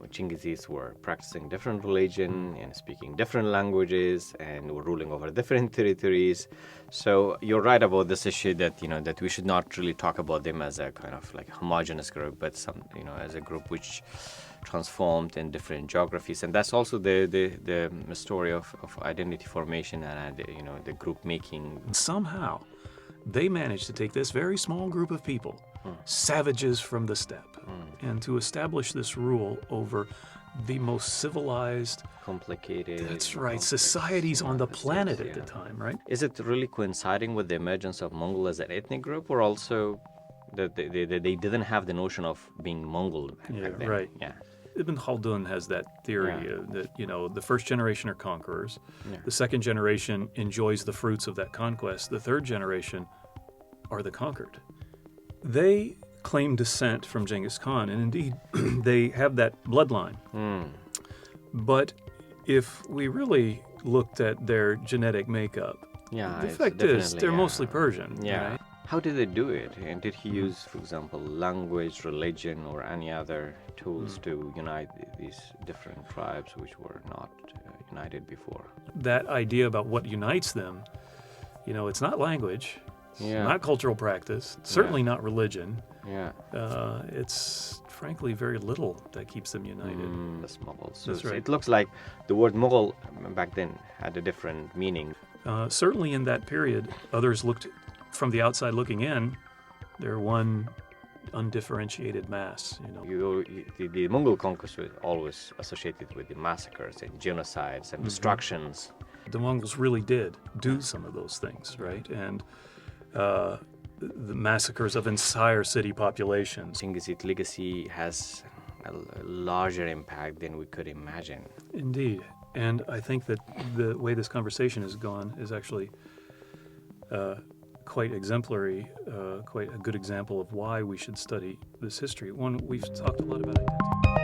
Chinggizis were practicing different religion and speaking different languages and were ruling over different territories. So you're right about this issue that that we should not really talk about them as a kind of like homogeneous group, but as a group which transformed in different geographies. And that's also the story of identity formation and the group making. Somehow they managed to take this very small group of people, savages from the steppe, and to establish this rule over the most civilized, complicated, that's right, societies on the planet at the time, right? Is it really coinciding with the emergence of Mongol as an ethnic group, or also that they didn't have the notion of being Mongol back then? Right. Yeah. Ibn Khaldun has that theory that, the first generation are conquerors, the second generation enjoys the fruits of that conquest, the third generation are the conquered. They claim descent from Genghis Khan, and indeed they have that bloodline. But if we really looked at their genetic makeup, the fact is they're mostly Persian. Yeah. Right? How did they do it? And did he use, for example, language, religion, or any other tools to unite these different tribes which were not united before? That idea about what unites them, it's not language, it's not cultural practice, certainly not religion. It's frankly very little that keeps them united. That's Mughal. That's So right. it looks like the word Mughal back then had a different meaning. Certainly in that period, others looked from the outside looking in, they're one undifferentiated mass. The Mongol conquest was always associated with the massacres and genocides and destructions. The Mongols really did do some of those things, right? And the massacres of entire city populations. Chinggizid legacy has a larger impact than we could imagine. Indeed. And I think that the way this conversation has gone is actually quite exemplary, quite a good example of why we should study this history. One, we've talked a lot about identity.